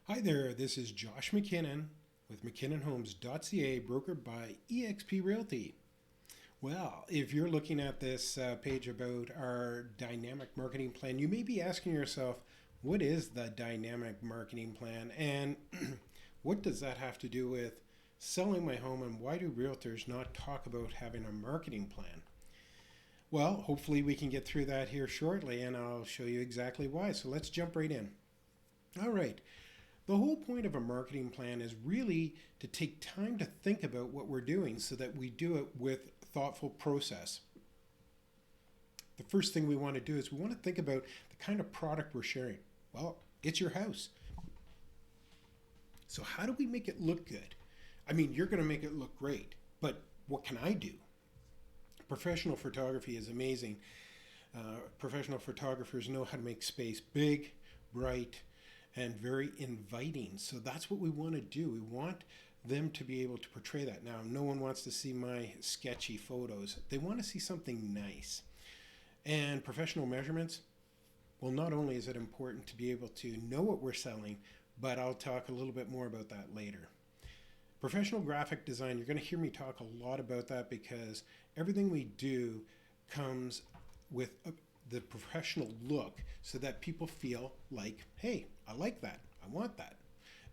Hi there, this is Josh McKinnon with McKinnonHomes.ca, brokered by eXp Realty. Well, if you're looking at this page about our dynamic marketing plan, you may be asking yourself, what is the dynamic marketing plan and what does that have to do with selling my home, and why do realtors not talk about having a marketing plan? Well, hopefully we can get through that here shortly and I'll show you exactly why. So let's jump right in. All right. The whole point of a marketing plan is really to take time to think about what we're doing so that we do it with thoughtful process. The first thing we want to do is we want to think about the kind of product we're sharing. Well, it's your house. So how do we make it look good? I mean, you're going to make it look great, but what can I do? Professional photography is amazing. Professional photographers know how to make space big, bright, and very inviting. So that's what we want to do. We want them to be able to portray that. Now, no one wants to see my sketchy photos. They want to see something nice. And professional measurements, well, not only is it important to be able to know what we're selling, but I'll talk a little bit more about that later. Professional graphic design, you're going to hear me talk a lot about that because everything we do comes with the professional look so that people feel like, hey, I like that, I want that.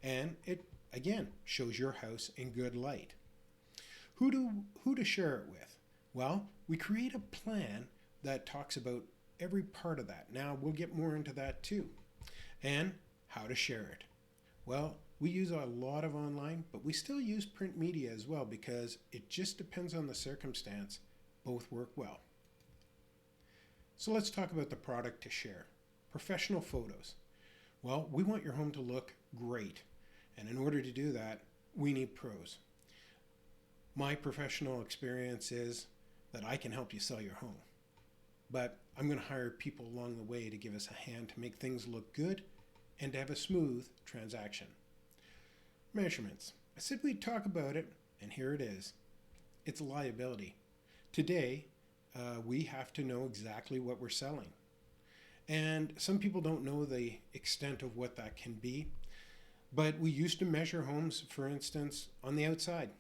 And it, again, shows your house in good light. Who to share it with? Well, we create a plan that talks about every part of that. Now, we'll get more into that too. And how to share it. Well, we use a lot of online, but we still use print media as well because it just depends on the circumstance. Both work well. So let's talk about the product to share. Professional photos. Well, we want your home to look great. And in order to do that, we need pros. My professional experience is that I can help you sell your home. But I'm going to hire people along the way to give us a hand to make things look good and to have a smooth transaction. Measurements. I said we'd talk about it, and here it is. It's a liability. Today, we have to know exactly what we're selling. And some people don't know the extent of what that can be. But we used to measure homes, for instance, on the outside.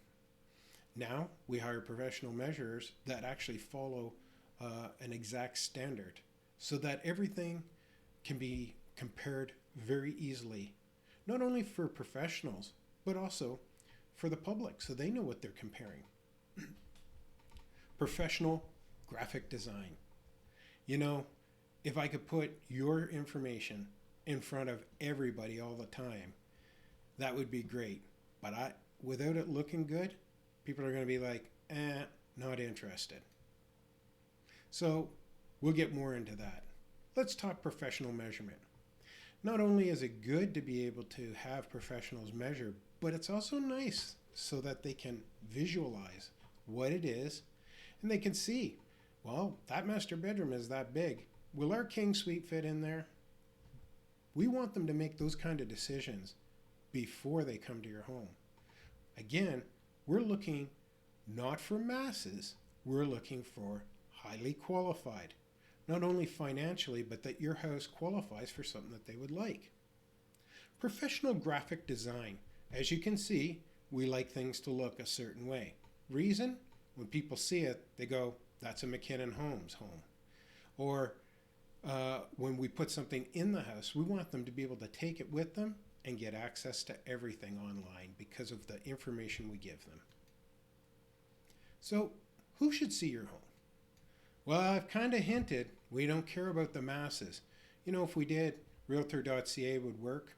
Now we hire professional measurers that actually follow an exact standard so that everything can be compared very easily, not only for professionals, but also for the public so they know what they're comparing. Professional graphic design. You know, if I could put your information in front of everybody all the time, that would be great. But without it looking good, people are going to be like, not interested. So we'll get more into that. Let's talk professional measurement. Not only is it good to be able to have professionals measure, but it's also nice so that they can visualize what it is and they can see, well, that master bedroom is that big. Will our king suite fit in there? We want them to make those kind of decisions before they come to your home. Again, we're looking not for masses, we're looking for highly qualified. Not only financially, but that your house qualifies for something that they would like. Professional graphic design. As you can see, we like things to look a certain way. Reason? When people see it, they go, that's a McKinnon Homes home. Or when we put something in the house, we want them to be able to take it with them and get access to everything online because of the information we give them. So, who should see your home? Well, I've kind of hinted we don't care about the masses. You know, if we did, Realtor.ca would work.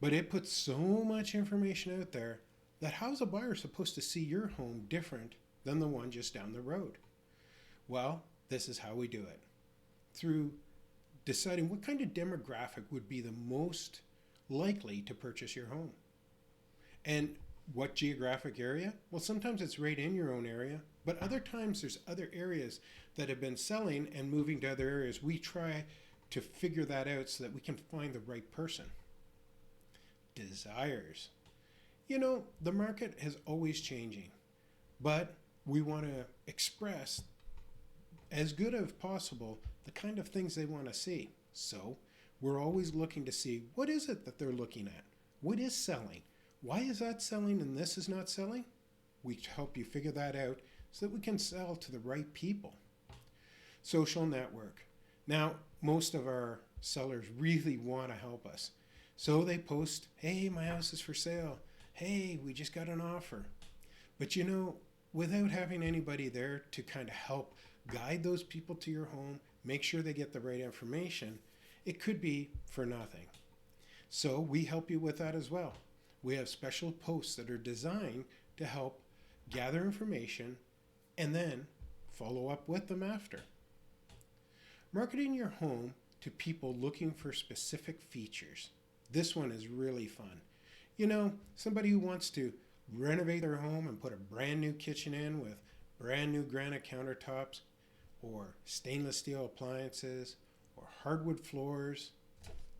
But it puts so much information out there that how's a buyer supposed to see your home different than the one just down the road? Well, this is how we do it. Through deciding what kind of demographic would be the most likely to purchase your home. And what geographic area? Well, sometimes it's right in your own area, but other times there's other areas that have been selling and moving to other areas. We try to figure that out so that we can find the right person. Desires. You know, the market is always changing, but we want to express as good as possible the kind of things they want to see. So we're always looking to see what is it that they're looking at. what is selling? Why is that selling and this is not selling? We help you figure that out so that we can sell to the right people. Social network. Now, most of our sellers really want to help us. So they post, hey, my house is for sale. Hey, we just got an offer. But you know, without having anybody there to kind of help guide those people to your home, make sure they get the right information, it could be for nothing. So we help you with that as well. We have special posts that are designed to help gather information and then follow up with them after. Marketing your home to people looking for specific features. This one is really fun. You know, somebody who wants to renovate their home and put a brand new kitchen in with brand new granite countertops or stainless steel appliances or hardwood floors.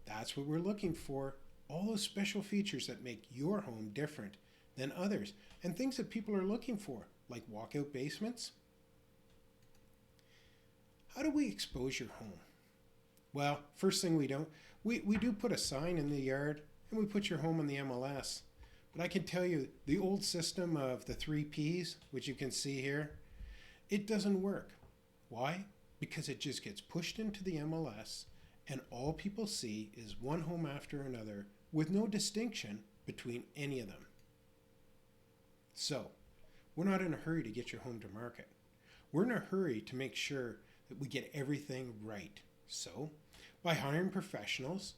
That's what we're looking for. All those special features that make your home different than others and things that people are looking for, like walkout basements. How do we expose your home? Well, first thing we do put a sign in the yard and we put your home on the MLS. But I can tell you the old system of the 3 Ps, which you can see here, it doesn't work. Why? Because it just gets pushed into the MLS and all people see is one home after another with no distinction between any of them. So, we're not in a hurry to get your home to market. We're in a hurry to make sure that we get everything right. So, by hiring professionals,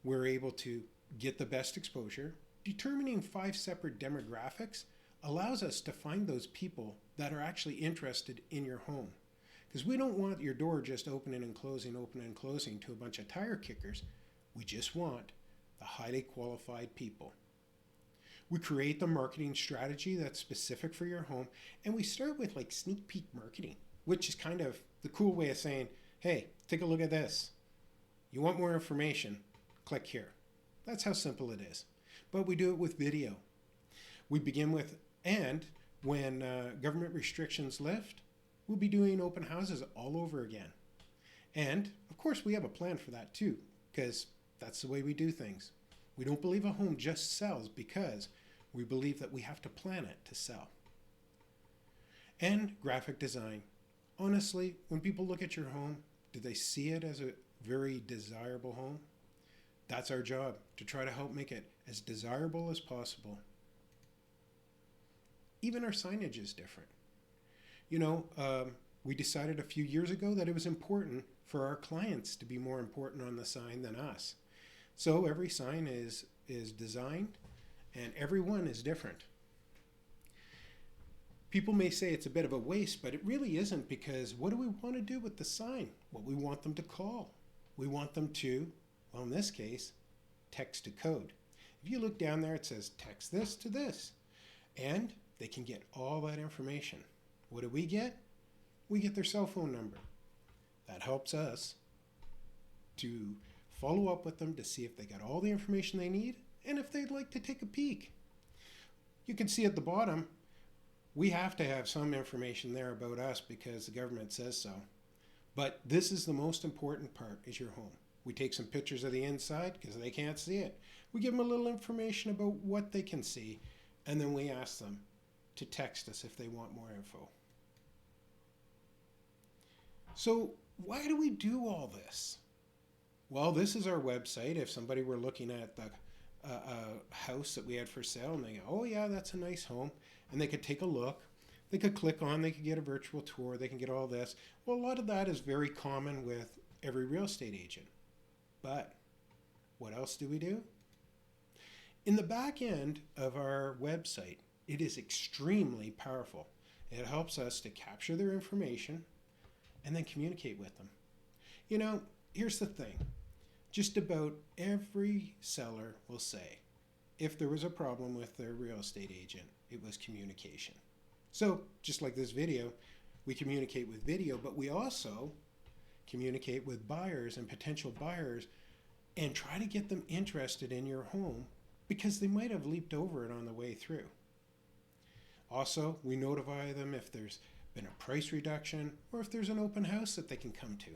we're able to get the best exposure. Determining 5 separate demographics allows us to find those people that are actually interested in your home. Because we don't want your door just opening and closing to a bunch of tire kickers. We just want the highly qualified people. We create the marketing strategy that's specific for your home, and we start with like sneak peek marketing, which is kind of the cool way of saying, hey, take a look at this. You want more information? Click here. That's how simple it is. But we do it with video. We begin with, and when government restrictions lift, we'll be doing open houses all over again. And of course, we have a plan for that too, because that's the way we do things. We don't believe a home just sells because we believe that we have to plan it to sell. And graphic design. Honestly, when people look at your home, do they see it as a very desirable home? That's our job, to try to help make it as desirable as possible. Even our signage is different. You know, we decided a few years ago that it was important for our clients to be more important on the sign than us. So every sign is designed and every one is different. People may say it's a bit of a waste, but it really isn't, because what do we want to do with the sign? Well, we want them to call. We want them to, well, in this case, text to code. If you look down there, it says text this to this, and they can get all that information. What do we get? We get their cell phone number. That helps us to follow up with them to see if they got all the information they need and if they'd like to take a peek. You can see at the bottom, we have to have some information there about us because the government says so. But this is the most important part, is your home. We take some pictures of the inside because they can't see it. We give them a little information about what they can see, and then we ask them to text us if they want more info. So why do we do all this? Well, this is our website. If somebody were looking at the house that we had for sale and they go, oh yeah, that's a nice home, and they could take a look, they could click on, they could get a virtual tour, they can get all this. Well, a lot of that is very common with every real estate agent. But what else do we do? In the back end of our website, it is extremely powerful. It helps us to capture their information and then communicate with them. You know, here's the thing. Just about every seller will say, if there was a problem with their real estate agent, it was communication. So, just like this video, we communicate with video, but we also communicate with buyers and potential buyers and try to get them interested in your home because they might have leaped over it on the way through. Also, we notify them if there's been a price reduction or if there's an open house that they can come to.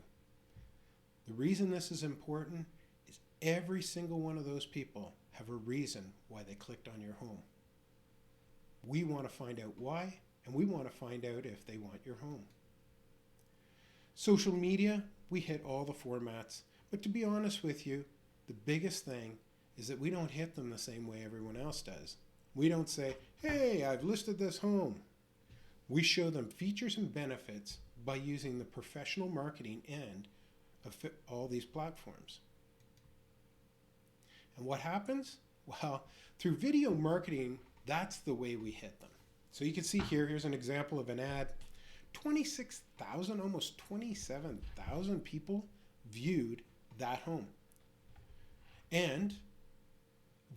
The reason this is important is every single one of those people have a reason why they clicked on your home. We want to find out why, and we want to find out if they want your home. Social media, we hit all the formats, but to be honest with you, the biggest thing is that we don't hit them the same way everyone else does. We don't say, hey, I've listed this home. We show them features and benefits by using the professional marketing end of all these platforms. And what happens? Well, through video marketing, that's the way we hit them. So you can see here's an example of an ad. 26,000, almost 27,000 people viewed that home. And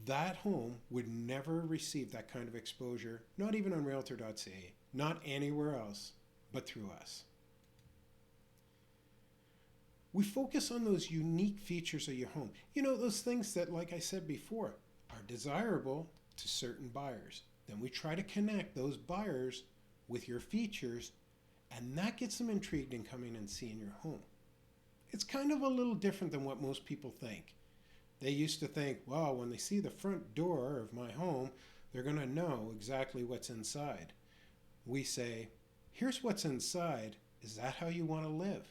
that home would never receive that kind of exposure, not even on Realtor.ca, not anywhere else, but through us. We focus on those unique features of your home. You know, those things that, like I said before, are desirable to certain buyers. Then we try to connect those buyers with your features, and that gets them intrigued in coming and seeing your home. It's kind of a little different than what most people think. They used to think, well, when they see the front door of my home, they're going to know exactly what's inside. We say, here's what's inside. Is that how you want to live?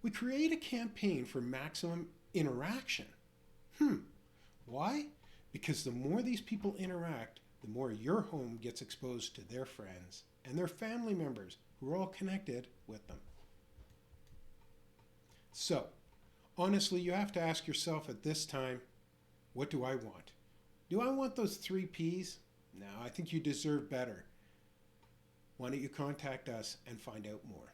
We create a campaign for maximum interaction. Why? Because the more these people interact, the more your home gets exposed to their friends and their family members who are all connected with them. So, honestly, you have to ask yourself at this time, what do I want? Do I want those 3 Ps? No, I think you deserve better. Why don't you contact us and find out more?